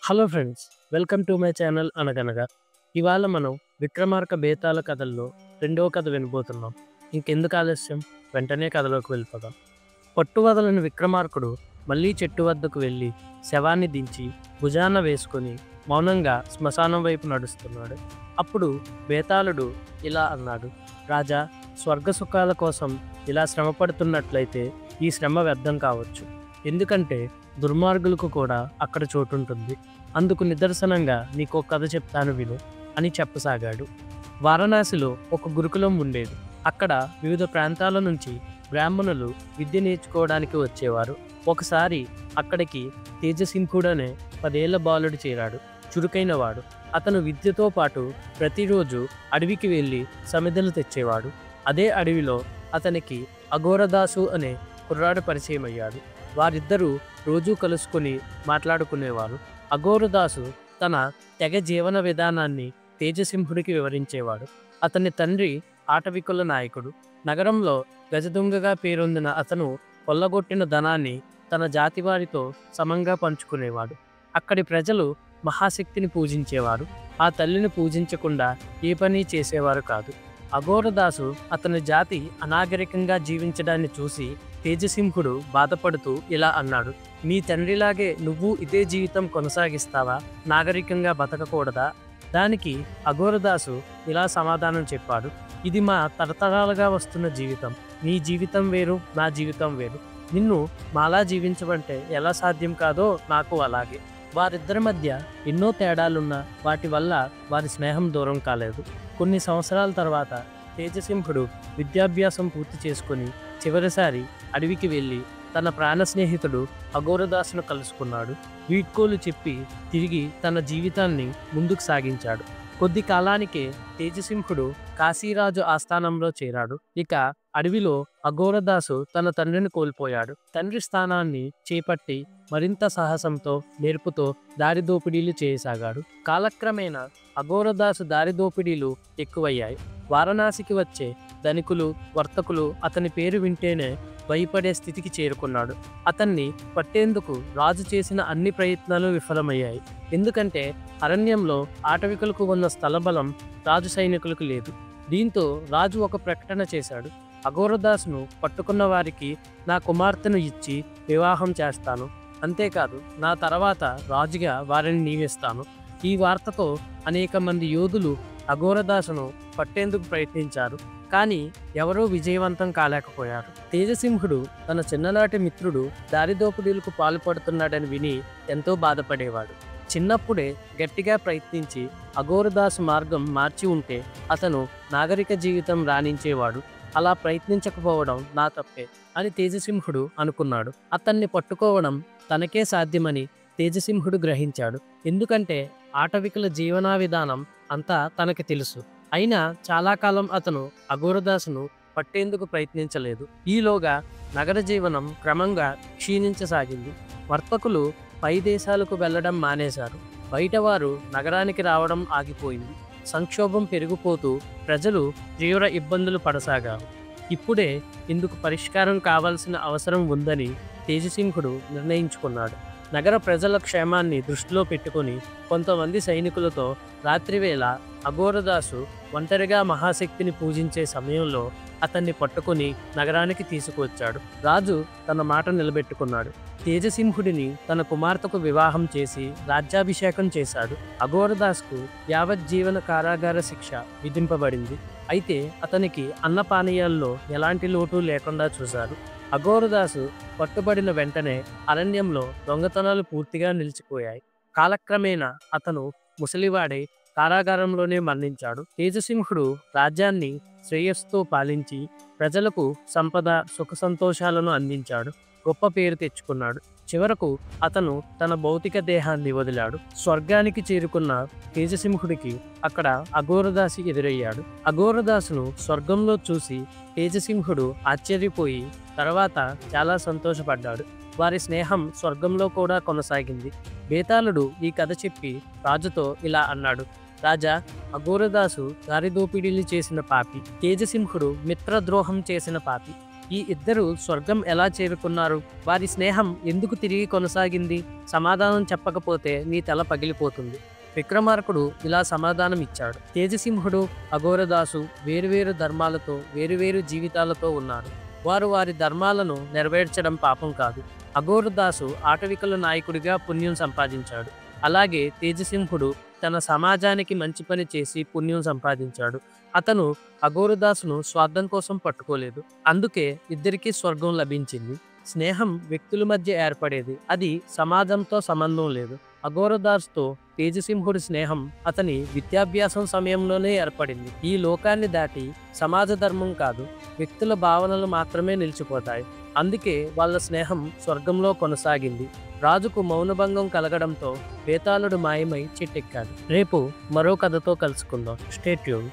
Hello friends, welcome to my channel అనగనగా. ఇవాళ మనం విక్రమార్క బేతాళ కథల్లో రెండవ కథ వినబోతున్నాం. ఇంకెందుకు ఆలస్యం, వెంటనే కథలోకి వెళ్ళిపోదాం. పట్టువదలని విక్రమార్కుడు మళ్ళీ చెట్టు వద్దకు వెళ్ళి శవాన్ని దించి భుజాన వేసుకొని మౌనంగా శ్మశానం వైపు నడుస్తున్నాడు. అప్పుడు బేతాళుడు ఇలా అన్నాడు: రాజా, స్వర్గ సుఖాల కోసం ఇలా శ్రమ పడుతున్నట్లయితే ఈ శ్రమ వ్యర్థం కావచ్చు. ఎందుకంటే దుర్మార్గులకు కూడా అక్కడ చోటుంటుంది. అందుకు నిదర్శనంగా నీకో కథ చెప్తాను విను అని చెప్పసాగాడు. వారణాసిలో ఒక గురుకులం ఉండేది. అక్కడ వివిధ ప్రాంతాల నుంచి బ్రాహ్మణులు విద్య నేర్చుకోవడానికి వచ్చేవారు. ఒకసారి అక్కడికి తేజసింహుడనే 10 ఏళ్ల బాలుడు చేరాడు. చురుకైనవాడు. అతను విద్యతో పాటు ప్రతిరోజు అడవికి వెళ్ళి సమిధలు తెచ్చేవాడు. అదే అడవిలో అతనికి అఘోరదాసు అనే కుర్రాడు పరిచయం అయ్యాడు. వారిద్దరూ రోజూ కలుసుకొని మాట్లాడుకునేవారు. అఘోరదాసు తన తెగ జీవన విధానాన్ని తేజసింహుడికి వివరించేవాడు. అతని తండ్రి ఆటవికుల నాయకుడు. నగరంలో గజదొంగగా పేరొందిన అతను కొల్లగొట్టిన ధనాన్ని తన జాతి వారితో సమంగా పంచుకునేవాడు. అక్కడి ప్రజలు మహాశక్తిని పూజించేవారు. ఆ తల్లిని పూజించకుండా ఏ పని చేసేవారు కాదు. అఘోరదాసు అతని జాతి అనాగరికంగా జీవించడాన్ని చూసి తేజసింహుడు బాధపడుతూ ఇలా అన్నాడు: నీ తండ్రిలాగే నువ్వు ఇదే జీవితం కొనసాగిస్తావా? నాగరికంగా బతకకూడదా? దానికి అఘోరదాసు ఇలా సమాధానం చెప్పాడు: ఇది మా తరతరాలుగా వస్తున్న జీవితం. నీ జీవితం వేరు, నా జీవితం వేరు. నిన్ను మాలా జీవించమంటే ఎలా సాధ్యం కాదో నాకు అలాగే. వారిద్దరి మధ్య ఎన్నో తేడాలున్నా వాటి వల్ల వారి స్నేహం దూరం కాలేదు. కొన్ని సంవత్సరాల తర్వాత తేజసింహుడు విద్యాభ్యాసం పూర్తి చేసుకుని చివరిసారి అడవికి వెళ్ళి తన ప్రాణ స్నేహితుడు అఘోరదాసును కలుసుకున్నాడు. వీడ్కోలు చెప్పి తిరిగి తన జీవితాన్ని ముందుకు సాగించాడు. కొద్ది కాలానికే తేజసింహుడు కాశీరాజు ఆస్థానంలో చేరాడు. ఇక అడవిలో అఘోరదాసు తన తండ్రిని కోల్పోయాడు. తండ్రి స్థానాన్ని చేపట్టి మరింత సాహసంతో నేర్పుతో దారిదోపిడీలు చేయసాగాడు. కాలక్రమేణా అఘోరదాసు దారిదోపిడీలు ఎక్కువయ్యాయి. వారణాసికి వచ్చే ధనికులు, వర్తకులు అతని పేరు వింటేనే భయపడే స్థితికి చేరుకున్నాడు. అతన్ని పట్టేందుకు రాజు చేసిన అన్ని ప్రయత్నాలు విఫలమయ్యాయి. ఎందుకంటే అరణ్యంలో ఆటవికులకు ఉన్న స్థలబలం రాజు సైనికులకు లేదు. దీంతో రాజు ఒక ప్రకటన చేశాడు: అఘోరదాసును పట్టుకున్న వారికి నా కుమార్తెను ఇచ్చి వివాహం చేస్తాను. అంతేకాదు, నా తర్వాత రాజుగా వారిని నియమిస్తాను. ఈ వార్తతో అనేక మంది యోధులు అఘోరదాసును పట్టేందుకు ప్రయత్నించారు. కానీ ఎవరూ విజయవంతం కాలేకపోయారు. తేజసింహుడు తన చిన్ననాటి మిత్రుడు దారిదోపిడీలకు పాల్పడుతున్నాడని విని ఎంతో బాధపడేవాడు. చిన్నప్పుడే గట్టిగా ప్రయత్నించి అఘోరదాసు మార్గం మార్చి ఉంటే అతను నాగరిక జీవితం రాణించేవాడు. అలా ప్రయత్నించకపోవడం నా తప్పే అని తేజసింహుడు అనుకున్నాడు. అతన్ని పట్టుకోవడం తనకే సాధ్యమని తేజసింహుడు గ్రహించాడు. ఎందుకంటే ఆటవికుల జీవనా విధానం అంతా తనకి తెలుసు. అయినా చాలా కాలం అతను అఘోరదాసును పట్టేందుకు ప్రయత్నించలేదు. ఈలోగా నగర జీవనం క్రమంగా క్షీణించసాగింది. వర్తకులు పై దేశాలకు వెళ్లడం మానేశారు. బయటవారు నగరానికి రావడం ఆగిపోయింది. సంక్షోభం పెరిగిపోతూ ప్రజలు తీవ్ర ఇబ్బందులు పడసాగారు. ఇప్పుడే ఇందుకు పరిష్కారం కావాల్సిన అవసరం ఉందని తేజసింహుడు నిర్ణయించుకున్నాడు. నగర ప్రజల క్షేమాన్ని దృష్టిలో పెట్టుకుని కొంతమంది సైనికులతో రాత్రివేళ అఘోరదాసు ఒంటరిగా మహాశక్తిని పూజించే సమయంలో అతన్ని పట్టుకుని నగరానికి తీసుకువచ్చాడు. రాజు తన మాట నిలబెట్టుకున్నాడు. తేజసింహుడిని తన కుమార్తెకు వివాహం చేసి రాజ్యాభిషేకం చేశాడు. అఘోరదాసుకు యావజ్జీవన కారాగార శిక్ష విధింపబడింది. అయితే అతనికి అన్నపానీయాల్లో ఎలాంటి లోటు లేకుండా చూశారు. అఘోరదాసు పట్టుబడిన వెంటనే అరణ్యంలో దొంగతనాలు పూర్తిగా నిలిచిపోయాయి. కాలక్రమేణా అతను ముసలివాడై కారాగారంలోనే మరణించాడు. తేజసింహుడు రాజ్యాన్ని శ్రేయస్సుతో పాలించి ప్రజలకు సంపద, సుఖ సంతోషాలను అందించాడు. గొప్ప పేరు తెచ్చుకున్నాడు. చివరకు అతను తన భౌతిక దేహాన్ని వదిలాడు. స్వర్గానికి చేరుకున్న తేజసింహుడికి అక్కడ అఘోరదాసి ఎదురయ్యాడు. అఘోరదాసును స్వర్గంలో చూసి తేజసింహుడు ఆశ్చర్యపోయి తర్వాత చాలా సంతోషపడ్డాడు. వారి స్నేహం స్వర్గంలో కూడా కొనసాగింది. బేతాళుడు ఈ కథ చెప్పి రాజుతో ఇలా అన్నాడు: రాజా, అఘోరదాసు దారిదోపిడీలు చేసిన పాపి, తేజసింహుడు మిత్రద్రోహం చేసిన పాపి. ఈ ఇద్దరు స్వర్గం ఎలా చేరుకున్నారు? వారి స్నేహం ఎందుకు తిరిగి కొనసాగింది? సమాధానం చెప్పకపోతే నీ తల పగిలిపోతుంది. విక్రమార్కుడు ఇలా సమాధానం ఇచ్చాడు. తేజసింహుడు, అఘోరదాసు వేరువేరు ధర్మాలతో, వేరువేరు జీవితాలతో ఉన్నారు. వారు వారి ధర్మాలను నెరవేర్చడం పాపం కాదు. అఘోరదాసు ఆటవికుల నాయకుడిగా పుణ్యం సంపాదించాడు. అలాగే తేజసింహుడు తన సమాజానికి మంచి పని చేసి పుణ్యం సంపాదించాడు. అతను అఘోరదాసును స్వార్థం కోసం పట్టుకోలేదు. అందుకే ఇద్దరికీ స్వర్గం లభించింది. స్నేహం వ్యక్తుల మధ్య ఏర్పడేది. అది సమాజంతో సంబంధం లేదు. అఘోరదాస్తో తేజసింహుడి స్నేహం అతని విద్యాభ్యాసం సమయంలోనే ఏర్పడింది. ఈ లోకాన్ని దాటి సమాజ ధర్మం కాదు, వ్యక్తుల భావనలు మాత్రమే నిలిచిపోతాయి. అందుకే వాళ్ళ స్నేహం స్వర్గంలో కొనసాగింది. రాజుకు మౌనభంగం కలగడంతో బేతాళుడు మాయమై చెట్టెక్కాడు. రేపు మరో కథతో కలుసుకుందాం. Stay tune.